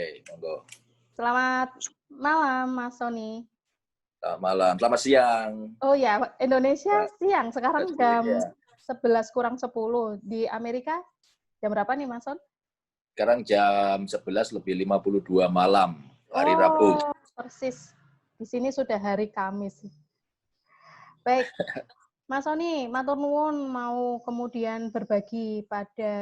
Oke, monggo. Selamat malam, Mas Sony. Selamat malam, selamat siang. Oh ya, Indonesia Ya, siang. Sekarang jam ya. 11 kurang 10. Di Amerika jam berapa nih, Mas Son? Sekarang jam 11 lebih 52 malam, hari Rabu. Oh, persis. Di sini sudah hari Kamis. Baik, Mas Sony, matur nuwun mau kemudian berbagi pada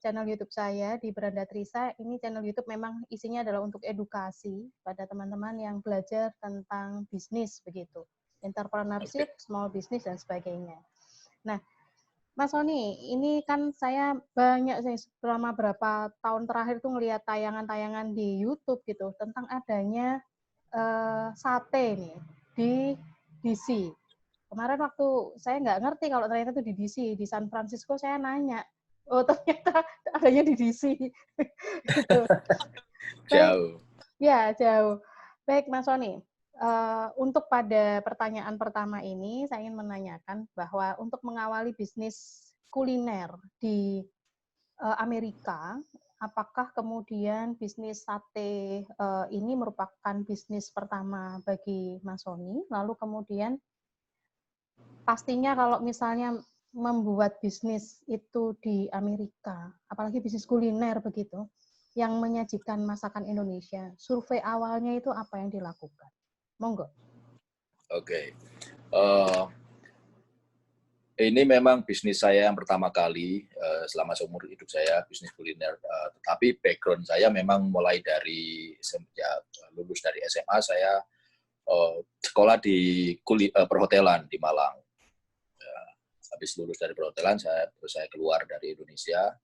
channel YouTube saya di Beranda Trisa. Ini channel YouTube memang isinya adalah untuk edukasi pada teman-teman yang belajar tentang bisnis begitu, entrepreneurship, small business dan sebagainya. Nah, Mas Sony, ini kan saya banyak sih selama berapa tahun terakhir tuh ngelihat tayangan-tayangan di YouTube gitu tentang adanya sate nih di DC. Kemarin waktu saya nggak ngerti kalau ternyata itu di DC, di San Francisco saya nanya, oh ternyata adanya di DC. Gitu. Baik, Jauh. ya jauh. Baik Mas Sony, untuk pada pertanyaan pertama ini saya ingin menanyakan bahwa untuk mengawali bisnis kuliner di Amerika, apakah kemudian bisnis sate ini merupakan bisnis pertama bagi Mas Sony? Lalu kemudian pastinya kalau misalnya membuat bisnis itu di Amerika, apalagi bisnis kuliner begitu, yang menyajikan masakan Indonesia, survei awalnya itu apa yang dilakukan? Monggo. Oke. Ini memang bisnis saya yang pertama kali selama seumur hidup saya, bisnis kuliner. Tetapi background saya memang mulai dari semenjak lulus dari SMA, saya sekolah di perhotelan di Malang. Habis lulus dari perhotelan, saya keluar dari Indonesia,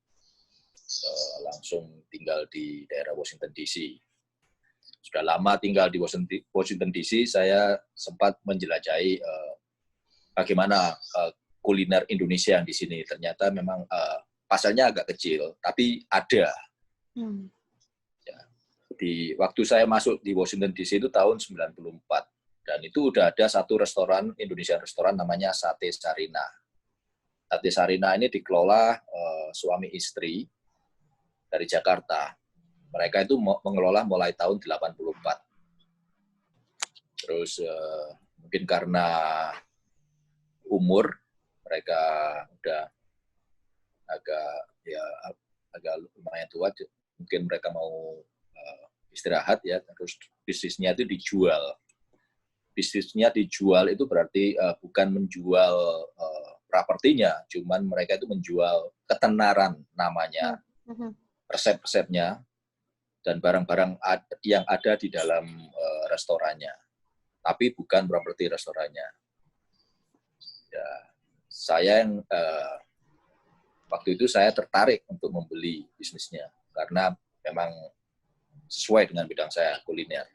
langsung tinggal di daerah Washington DC. Sudah lama tinggal di Washington DC, saya sempat menjelajahi bagaimana kuliner Indonesia yang di sini. Ternyata memang pasarnya agak kecil, tapi ada. Ya. Waktu saya masuk di Washington DC itu tahun 94, dan itu udah ada satu restoran, Indonesian restoran namanya Sate Sarina. Sate Sarina ini dikelola suami istri dari Jakarta. Mereka itu mengelola mulai tahun 84. Terus mungkin karena umur mereka udah agak lumayan tua, mungkin mereka mau istirahat ya. Terus bisnisnya itu dijual. Bisnisnya dijual itu berarti bukan menjual propertinya, cuman mereka itu menjual ketenaran namanya, resep-resepnya, dan barang-barang yang ada di dalam restorannya, tapi bukan properti restorannya. Ya, saya yang waktu itu saya tertarik untuk membeli bisnisnya karena memang sesuai dengan bidang saya, kuliner.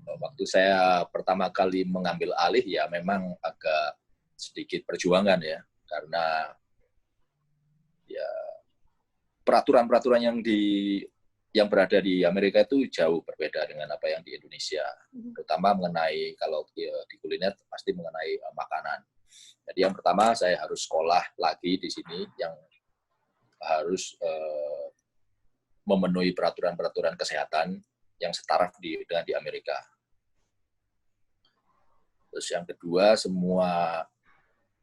Waktu saya pertama kali mengambil alih ya memang agak sedikit perjuangan ya, karena ya peraturan-peraturan yang berada di Amerika itu jauh berbeda dengan apa yang di Indonesia, terutama mengenai kalau di kuliner pasti mengenai makanan. Jadi yang pertama saya harus sekolah lagi di sini yang harus memenuhi peraturan-peraturan kesehatan yang setara dengan di Amerika. Terus yang kedua,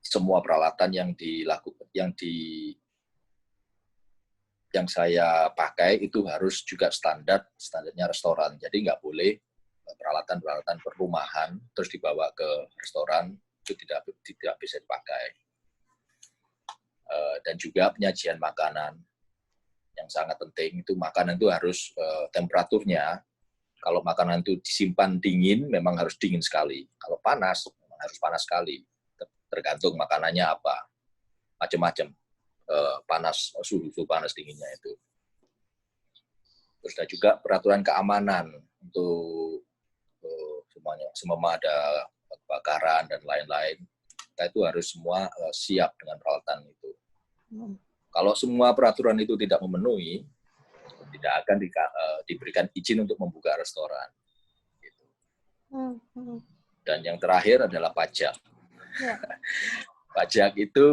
semua peralatan yang saya pakai itu harus juga standarnya restoran. Jadi nggak boleh peralatan-peralatan perumahan terus dibawa ke restoran, itu tidak bisa dipakai. Dan juga penyajian makanan yang sangat penting, itu makanan itu harus temperaturnya, kalau makanan itu disimpan dingin memang harus dingin sekali, kalau panas memang harus panas sekali, tergantung makanannya apa, macam-macam panas, suhu panas dinginnya itu. Terus ada juga peraturan keamanan untuk semua ada kebakaran dan lain-lain, kita itu harus semua siap dengan peralatan itu. Kalau semua peraturan itu tidak memenuhi, tidak akan diberikan izin untuk membuka restoran. Gitu. Dan yang terakhir adalah pajak. Yeah. Pajak itu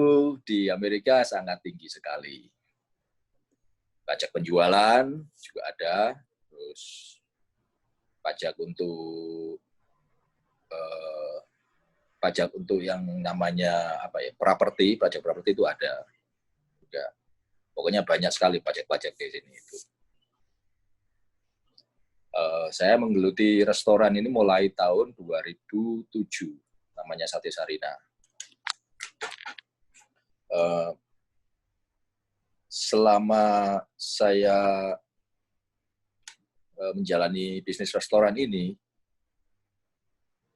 di Amerika sangat tinggi sekali. pajak penjualan juga ada, terus pajak untuk yang namanya properti, pajak properti itu ada juga. Pokoknya banyak sekali pajak-pajak di sini itu. Saya menggeluti restoran ini mulai tahun 2007, namanya Sate Sarina. Selama saya menjalani bisnis restoran ini,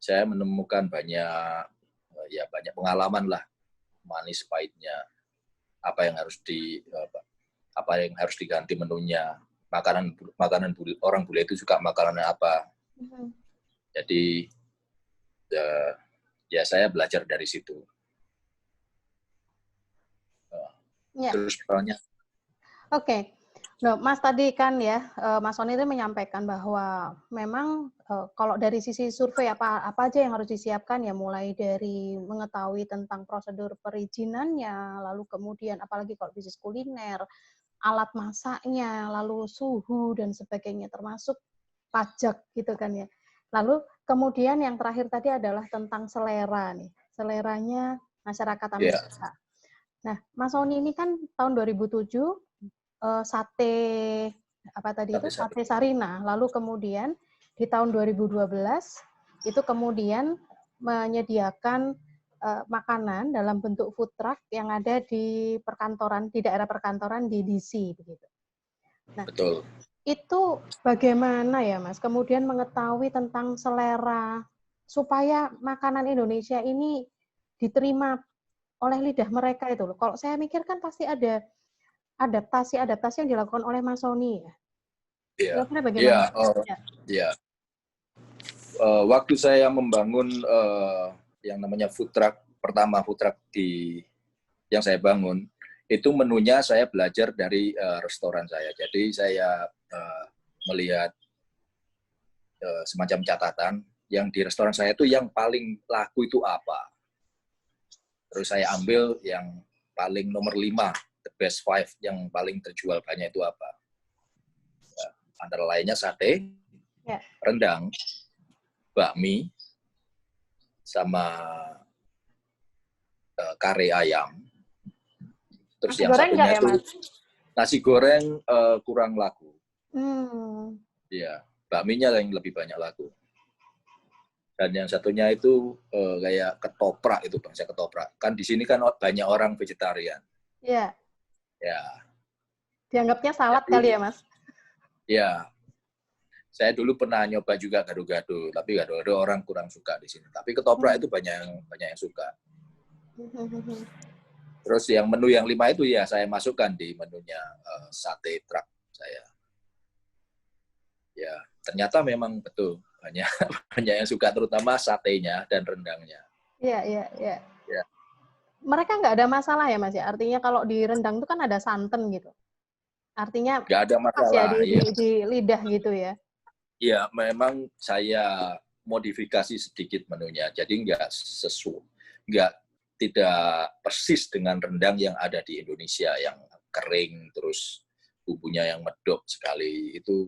saya menemukan banyak pengalaman lah, manis pahitnya, apa yang harus diganti menunya, makanan orang bule itu suka makanannya apa. Jadi ya saya belajar dari situ. Terus soalnya. Oke. No, Mas tadi kan ya, Mas Sony itu menyampaikan bahwa memang kalau dari sisi survei apa aja yang harus disiapkan ya, mulai dari mengetahui tentang prosedur perizinannya, lalu kemudian apalagi kalau bisnis kuliner, alat masaknya, lalu suhu dan sebagainya, termasuk pajak gitu kan ya. Lalu kemudian yang terakhir tadi adalah tentang selera nih, seleranya masyarakat Amerika. Nah, Mas Sony ini kan tahun 2007 sate Sarina, lalu kemudian di tahun 2012 itu kemudian menyediakan makanan dalam bentuk food truck yang ada di daerah perkantoran di DC begitu. Nah, betul. Itu bagaimana ya Mas? Kemudian mengetahui tentang selera supaya makanan Indonesia ini diterima oleh lidah mereka itu loh. Kalau saya mikir kan pasti ada adaptasi yang dilakukan oleh Mas Sony ya. Iya. Bagaimana? Iya. Waktu saya membangun yang namanya food truck yang saya bangun, itu menunya saya belajar dari restoran saya. Jadi saya melihat semacam catatan yang di restoran saya itu yang paling laku itu apa. Terus saya ambil yang paling nomor 5, the best 5 yang paling terjual banyak itu apa. Antara lainnya sate, rendang, bakmi, sama kare ayam. Terus yang satunya itu nasi goreng kurang laku. Iya, bakminya yang lebih banyak laku. Dan yang satunya itu kayak ketoprak itu, bangsa ketoprak. Kan di sini kan banyak orang vegetarian. Iya. Ya. Dianggapnya salad kali ya, Mas? Ya. Saya dulu pernah nyoba juga gado-gado, tapi gado-gado orang kurang suka di sini. Tapi ketoprak itu banyak yang suka. Terus yang menu yang 5 itu ya saya masukkan di menunya sate truck saya. Ya, ternyata memang betul banyak yang suka, terutama satenya dan rendangnya. Iya. Ya. Mereka nggak ada masalah ya Mas ya? Artinya kalau di rendang itu kan ada santan gitu. Artinya nggak ada masalah ya, di lidah gitu ya? Iya, memang saya modifikasi sedikit menunya, jadi tidak persis dengan rendang yang ada di Indonesia yang kering terus bumbunya yang medok sekali, itu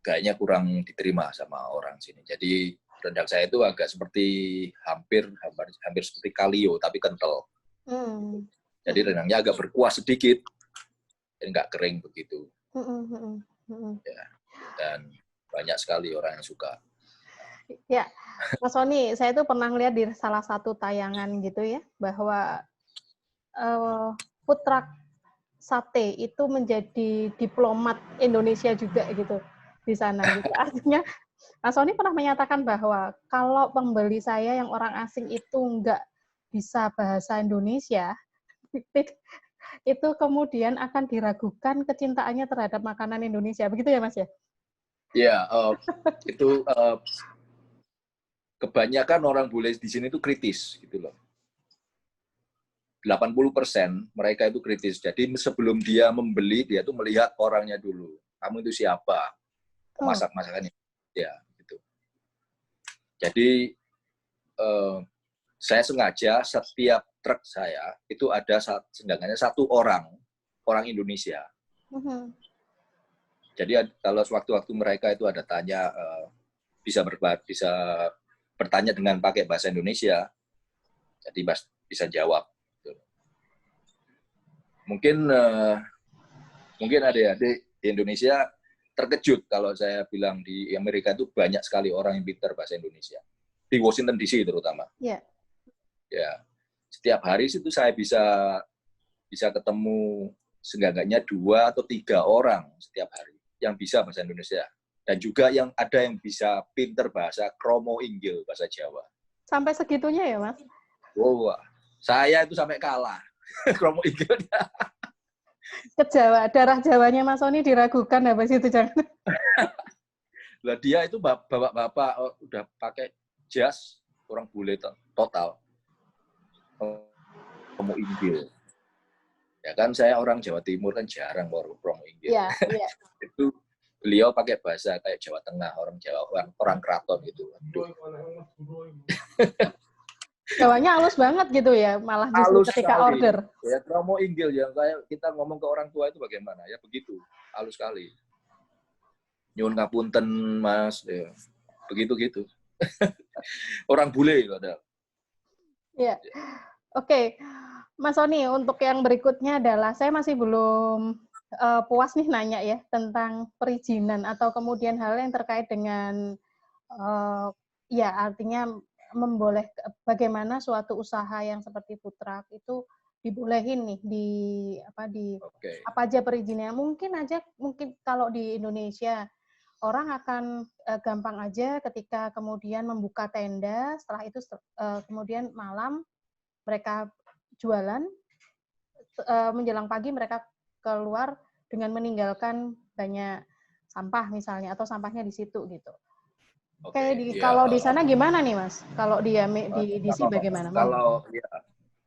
kayaknya kurang diterima sama orang sini. Jadi rendang saya itu agak seperti hampir seperti kalio tapi kental. Jadi rendangnya agak berkuah sedikit, dan nggak kering begitu. Ya, dan banyak sekali orang yang suka. Ya, Mas Sony, saya tuh pernah lihat di salah satu tayangan gitu ya, bahwa food truck sate itu menjadi diplomat Indonesia juga gitu di sana. Gitu. Artinya, Mas Sony pernah menyatakan bahwa kalau pembeli saya yang orang asing itu nggak bisa bahasa Indonesia, itu kemudian akan diragukan kecintaannya terhadap makanan Indonesia. Begitu ya, Mas ya? Iya, itu kebanyakan orang bule di sini itu kritis gitu loh. 80% mereka itu kritis. Jadi sebelum dia membeli, dia tuh melihat orangnya dulu. Kamu itu siapa? Masak-masakannya. Ya, gitu. Jadi saya sengaja setiap truk saya itu ada seenggaknya 1 orang Indonesia. Jadi kalau sewaktu-waktu mereka itu ada tanya, bisa bertanya dengan pakai bahasa Indonesia, jadi bisa jawab. Mungkin adik-adik di Indonesia terkejut kalau saya bilang di Amerika itu banyak sekali orang yang pintar bahasa Indonesia. Di Washington DC terutama. Yeah. Ya, setiap hari itu saya bisa ketemu seenggaknya 2 atau 3 orang setiap hari yang bisa bahasa Indonesia. Dan juga ada yang bisa pinter bahasa Kromo Inggil, bahasa Jawa. Sampai segitunya ya, Mas? Wow, saya itu sampai kalah. Kromo Inggilnya. Ke Jawa, darah Jawanya Mas Sony diragukan habis itu jangan. Lah dia itu bapak-bapak udah pakai jas, orang bule total. Kromo Inggil. Ya kan saya orang Jawa Timur kan jarang baru Kromo Inggil. Iya, iya. Itu beliau pakai bahasa kayak Jawa Tengah, orang keraton gitu. Jawanya halus banget gitu ya, malah justru Halus ketika sekali. order. Ya Kromo Inggil yang kayak kita ngomong ke orang tua itu bagaimana? Ya begitu, halus sekali. Nyuwun ngapunten Mas, ya. Begitu. Orang bule ada. Iya. Oke. Mas Sony, untuk yang berikutnya adalah saya masih belum puas nih nanya ya tentang perizinan atau kemudian hal yang terkait dengan ya artinya bagaimana suatu usaha yang seperti food truck itu dibolehin nih apa aja perizinannya. Mungkin kalau di Indonesia orang akan gampang aja ketika kemudian membuka tenda, setelah itu kemudian malam mereka jualan, menjelang pagi mereka keluar dengan meninggalkan banyak sampah misalnya, atau sampahnya di situ gitu. Kalau di sana gimana nih Mas? Kalau di DC bagaimana?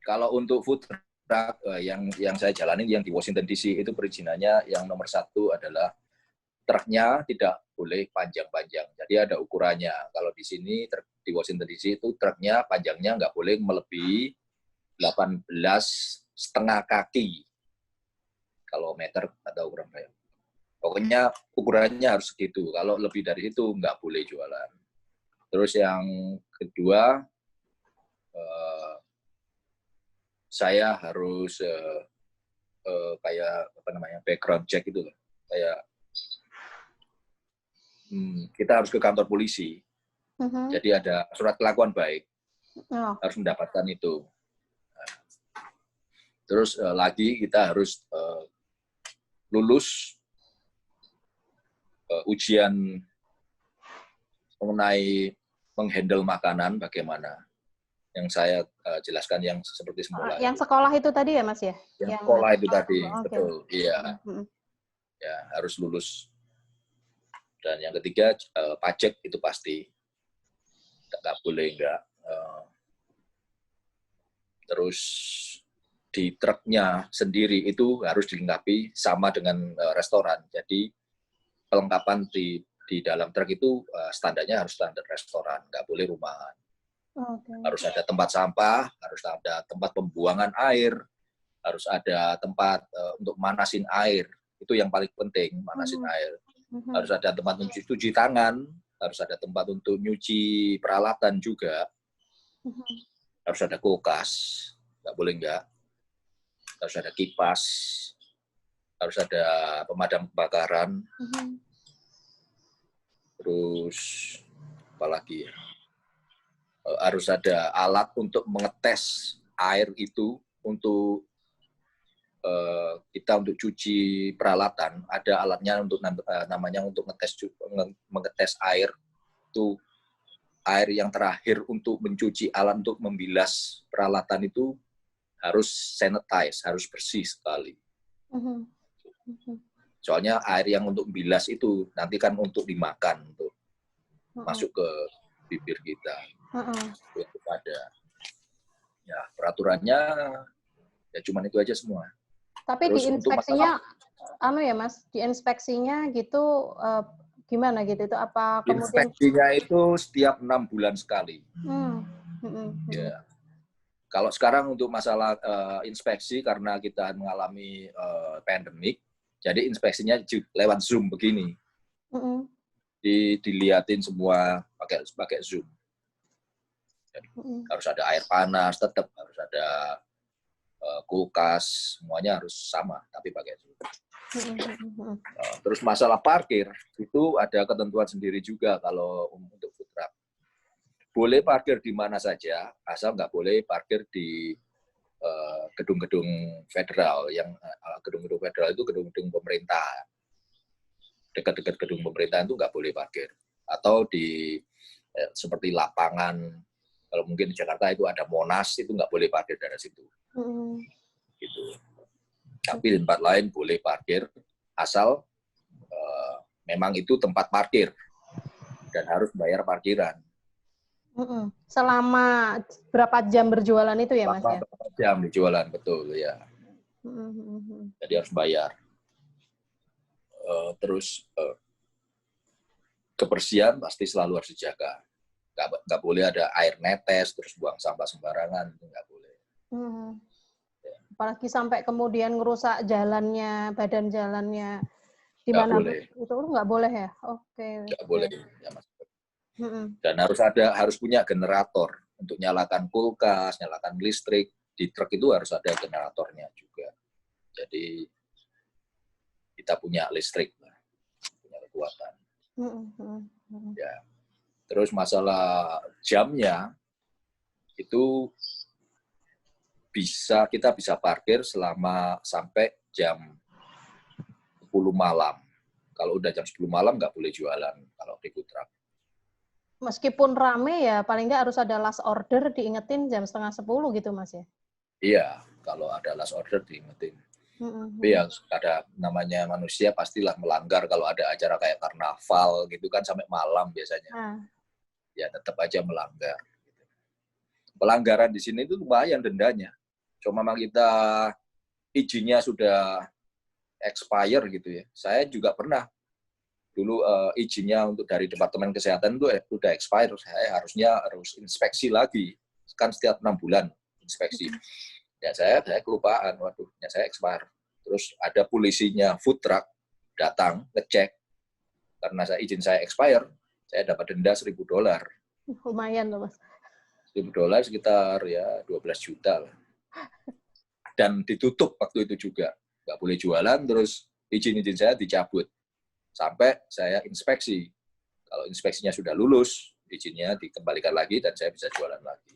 Kalau untuk food truck yang saya jalanin yang di Washington DC itu perizinannya yang nomor 1 adalah truknya tidak boleh panjang-panjang. Jadi ada ukurannya. Kalau di sini di Washington DC itu truknya panjangnya nggak boleh melebihi 18,5 kaki kalau meter atau ukuran kayak. Pokoknya ukurannya harus segitu. Kalau lebih dari itu nggak boleh jualan. Terus yang kedua, saya harus kayak background check itu loh. Kayak kita harus ke kantor polisi. Jadi ada surat kelakuan baik. Harus mendapatkan itu. Terus lagi kita harus lulus ujian mengenai menghandle makanan bagaimana. Yang saya jelaskan yang seperti semula. Yang sekolah itu tadi ya Mas ya? Yang sekolah itu tadi, betul. Iya. Ya, harus lulus. Dan yang ketiga pajak itu pasti. Nggak boleh enggak. Terus di truknya sendiri itu harus dilengkapi sama dengan restoran. Jadi pelengkapan di dalam truk itu standarnya harus standar restoran, nggak boleh rumahan. Harus ada tempat sampah, harus ada tempat pembuangan air, harus ada tempat untuk manasin air. Itu yang paling penting, manasin air. Harus ada tempat untuk cuci tangan, harus ada tempat untuk nyuci peralatan juga. Harus ada kulkas, nggak boleh enggak. Harus ada kipas, harus ada pemadam kebakaran, terus apalagi ya, harus ada alat untuk mengetes air itu untuk kita untuk cuci peralatan. Ada alatnya untuk namanya untuk mengetes air itu. Air yang terakhir untuk mencuci alat untuk membilas peralatan itu harus sanitize, harus bersih sekali. Soalnya air yang untuk bilas itu nanti kan untuk dimakan, untuk masuk ke bibir kita. Itu ada. Ya, peraturannya ya cuman itu aja semua. Tapi terus di inspeksinya, ya Mas, di inspeksinya gitu gimana gitu? Itu apa kemudian? Inspeksinya itu setiap 6 bulan sekali. Ya. Kalau sekarang untuk masalah inspeksi karena kita mengalami pandemik, jadi inspeksinya lewat Zoom begini. Dilihatin semua pakai Zoom. Jadi, harus ada air panas, tetap harus ada kulkas, semuanya harus sama, tapi pakai Zoom. Terus masalah parkir, itu ada ketentuan sendiri juga kalau untuk food truck. Boleh parkir di mana saja, asal nggak boleh parkir di gedung-gedung federal. Yang gedung-gedung federal itu gedung-gedung pemerintah. Dekat-dekat gedung pemerintah itu nggak boleh parkir. Atau di seperti lapangan, kalau mungkin di Jakarta itu ada Monas, itu nggak boleh parkir dari situ. Gitu. Tapi di tempat lain boleh parkir, asal memang itu tempat parkir dan harus bayar parkiran. Selama berapa jam berjualan itu ya, Mas? Selama berapa jam berjualan, betul ya. Jadi harus bayar. Terus kebersihan pasti selalu harus dijaga. Nggak boleh ada air netes, terus buang sampah sembarangan, itu nggak boleh. Apalagi sampai kemudian ngerusak jalannya, badan jalannya. Di Nggak mana boleh. itu nggak boleh ya? Oke. Nggak boleh. Ya, Mas. Dan harus punya generator untuk nyalakan kulkas, nyalakan listrik. Di truk itu harus ada generatornya juga. Jadi kita punya listrik, punya kekuatan. Ya. Terus masalah jamnya itu kita bisa parkir selama sampai jam 10 malam. Kalau udah jam 10 malam nggak boleh jualan kalau di food truck. Meskipun rame ya, paling nggak harus ada last order, diingetin jam 9:30 gitu, Mas ya? Iya, kalau ada last order diingetin. Tapi ya ada namanya manusia pastilah melanggar kalau ada acara kayak karnaval gitu kan sampai malam biasanya. Ya tetap aja melanggar. Pelanggaran di sini itu lumayan dendanya. Cuma memang kita izinnya sudah expire gitu ya. Saya juga pernah dulu izinnya untuk dari Departemen Kesehatan itu udah expire. Saya harus inspeksi lagi. Kan setiap 6 bulan inspeksi. Ya saya kelupaan, waduh, ya saya expire. Terus ada polisinya food truck datang ngecek karena izin saya expire, saya dapat denda $1.000. Lumayan loh, Mas. $1.000 sekitar ya 12 juta lah. Dan ditutup waktu itu juga, nggak boleh jualan, terus izin saya dicabut sampai saya inspeksi. Kalau inspeksinya sudah lulus, izinnya dikembalikan lagi dan saya bisa jualan lagi.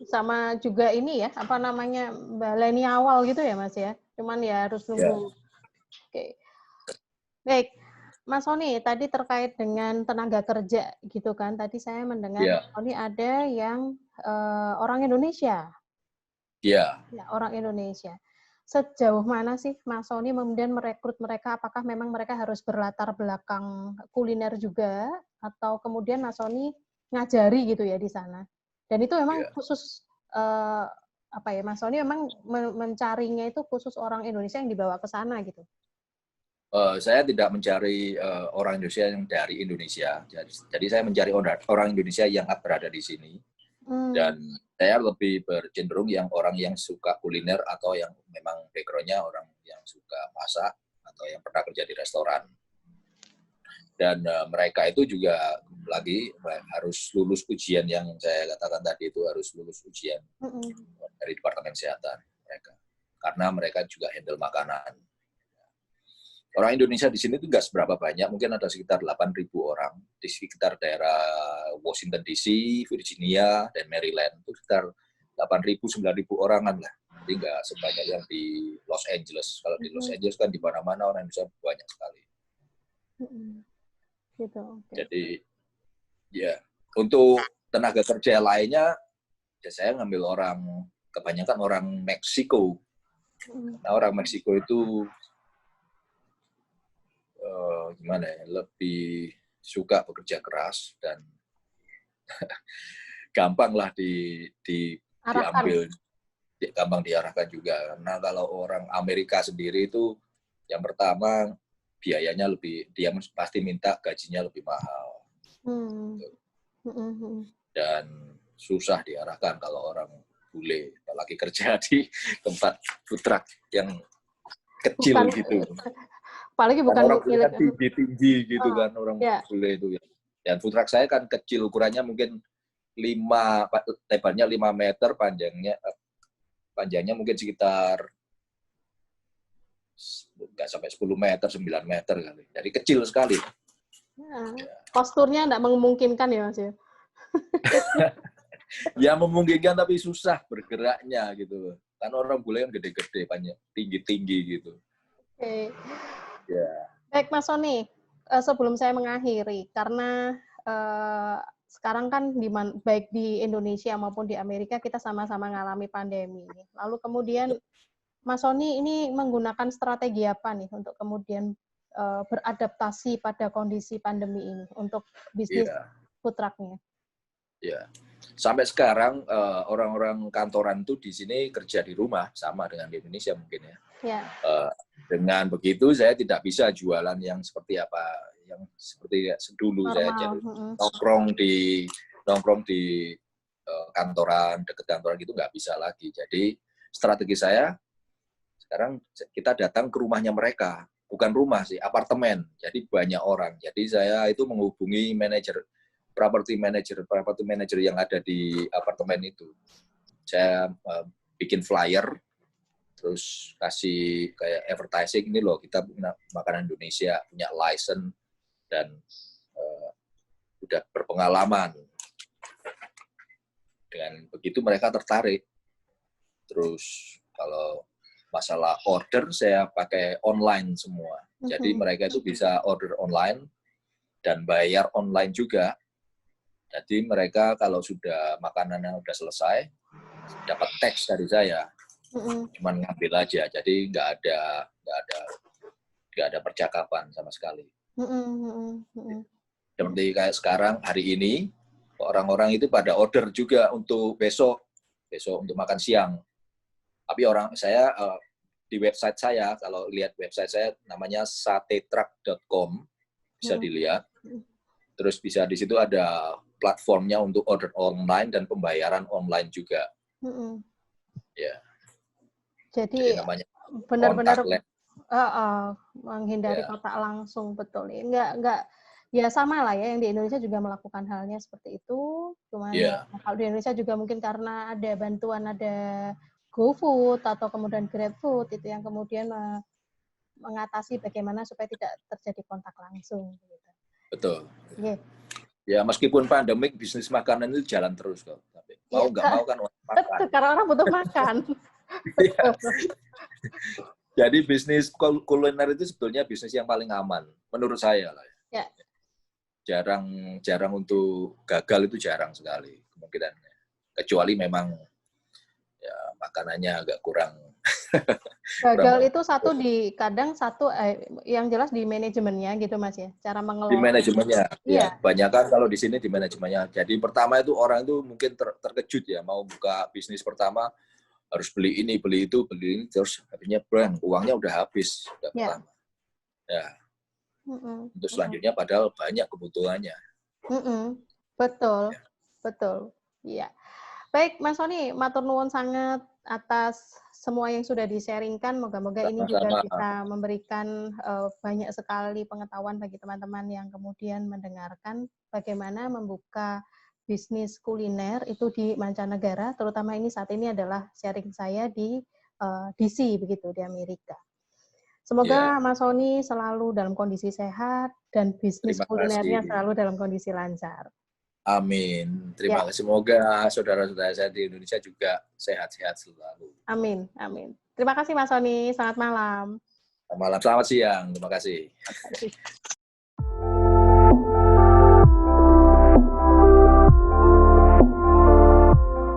Sama juga ini ya, apa namanya, baleni awal gitu ya, Mas ya? Cuman ya harus nunggu. Oke. Baik, Mas Sony, tadi terkait dengan tenaga kerja gitu kan, tadi saya mendengar Mas Sony ada yang orang Indonesia. Iya. Ya, orang Indonesia. Sejauh mana sih Mas Sony kemudian merekrut mereka? Apakah memang mereka harus berlatar belakang kuliner juga? Atau kemudian Mas Sony ngajari gitu ya di sana? Dan itu memang khusus Mas Sony memang mencarinya itu khusus orang Indonesia yang dibawa ke sana gitu? Saya tidak mencari orang Indonesia yang dari Indonesia. Jadi saya mencari orang Indonesia yang berada di sini. Dan saya lebih bercenderung yang orang yang suka kuliner atau yang memang background-nya orang yang suka masak atau yang pernah kerja di restoran. Dan mereka itu juga lagi harus lulus ujian yang saya katakan tadi itu harus lulus ujian dari Departemen Kesehatan mereka. Karena mereka juga handle makanan. Orang Indonesia di sini itu nggak seberapa banyak, mungkin ada sekitar 8.000 orang di sekitar daerah Washington DC, Virginia, dan Maryland. Itu sekitar 8.000, 9.000 orangan lah. Jadi nggak sebanyak yang di Los Angeles. Kalau di Los Angeles kan di mana-mana orang Indonesia banyak sekali. Gitu, okay. Jadi ya untuk tenaga kerja lainnya, ya saya ngambil kebanyakan orang Meksiko. Nah, orang Meksiko itu gimana ya, lebih suka bekerja keras dan gampang lah diambil, gampang diarahkan juga. Karena kalau orang Amerika sendiri itu yang pertama biayanya dia pasti minta gajinya lebih mahal. Dan susah diarahkan kalau orang bule, apalagi kerja di tempat food truck yang kecil Bukan, gitu. apalagi Kan bukan orang bule milik. kan tinggi-tinggi gitu Oh, kan orang ya. bule itu ya. Dan food truck saya kan kecil, ukurannya mungkin 5, lebarnya 5 meter, panjangnya mungkin sekitar nggak sampai 10 meter, 9 meter kali. Jadi kecil sekali. Ya. Posturnya nggak memungkinkan ya Mas ya? Ya memungkinkan tapi susah bergeraknya gitu. Kan orang bule kan gede-gede, banyak tinggi-tinggi gitu. Oke. Ya. Baik Mas Sony, sebelum saya mengakhiri, karena sekarang kan baik di Indonesia maupun di Amerika kita sama-sama mengalami pandemi. Lalu kemudian Mas Sony ini menggunakan strategi apa nih untuk kemudian beradaptasi pada kondisi pandemi ini untuk bisnis Iya. food truck-nya? Ya. Sampai sekarang orang-orang kantoran itu di sini kerja di rumah, sama dengan di Indonesia mungkin ya. Ya. Dengan begitu saya tidak bisa jualan yang seperti apa, yang seperti dulu saya jadi nongkrong di kantoran, dekat kantoran gitu nggak bisa lagi. Jadi strategi saya sekarang kita datang ke rumahnya mereka, bukan rumah sih, apartemen. Jadi banyak orang. Jadi saya itu menghubungi property manager yang ada di apartemen itu. Saya bikin flyer, terus kasih kayak advertising, ini loh kita punya makanan Indonesia, punya license dan udah berpengalaman. Dengan begitu mereka tertarik. Terus kalau masalah order saya pakai online semua. Jadi mereka itu bisa order online dan bayar online juga. Jadi mereka kalau sudah makanannya udah selesai, dapat teks dari saya. Cuman ngambil aja. Jadi nggak ada percakapan sama sekali. Seperti kayak sekarang hari ini orang-orang itu pada order juga untuk besok untuk makan siang. Tapi saya di website saya, kalau lihat website saya namanya satetruck.com, bisa dilihat. Terus bisa di situ ada platformnya untuk order online dan pembayaran online juga. Ya. Jadi namanya benar-benar menghindari kontak langsung, betul. Enggak ya sama lah ya, yang di Indonesia juga melakukan halnya seperti itu. Cuman kalau di Indonesia juga mungkin karena ada bantuan, ada GoFood atau kemudian GrabFood itu yang kemudian mengatasi bagaimana supaya tidak terjadi kontak langsung. Gitu. Betul. Ya meskipun pandemik, bisnis makanan itu jalan terus kok. Tapi mau nggak mau kan orang makan. Karena orang butuh makan. Jadi bisnis kuliner itu sebetulnya bisnis yang paling aman menurut saya lah. Ya. Jarang untuk gagal itu jarang sekali kemungkinannya. Kecuali memang ya makanannya agak kurang. Gagal itu kadang yang jelas di manajemennya gitu Mas ya, cara mengelola. Di manajemennya, ya. Kebanyakan kalau di sini di manajemennya. Jadi pertama itu orang itu mungkin terkejut ya, mau buka bisnis pertama harus beli ini, beli itu, beli ini, terus akhirnya uangnya udah habis. Pertama. Ya. Untuk selanjutnya padahal banyak kebutuhannya. Betul, betul. Iya. Baik, Mas Sony, matur nuwun sangat atas semua yang sudah di-sharingkan. Moga-moga ini juga bisa memberikan banyak sekali pengetahuan bagi teman-teman yang kemudian mendengarkan bagaimana membuka bisnis kuliner itu di mancanegara, terutama ini saat ini adalah sharing saya di DC begitu, di Amerika. Semoga Mas Sony selalu dalam kondisi sehat dan bisnis kulinernya selalu dalam kondisi lancar. Amin. Terima kasih. Semoga saudara-saudara saya di Indonesia juga sehat-sehat selalu. Amin. Amin. Terima kasih Mas Sony. Selamat malam. Selamat siang. Terima kasih.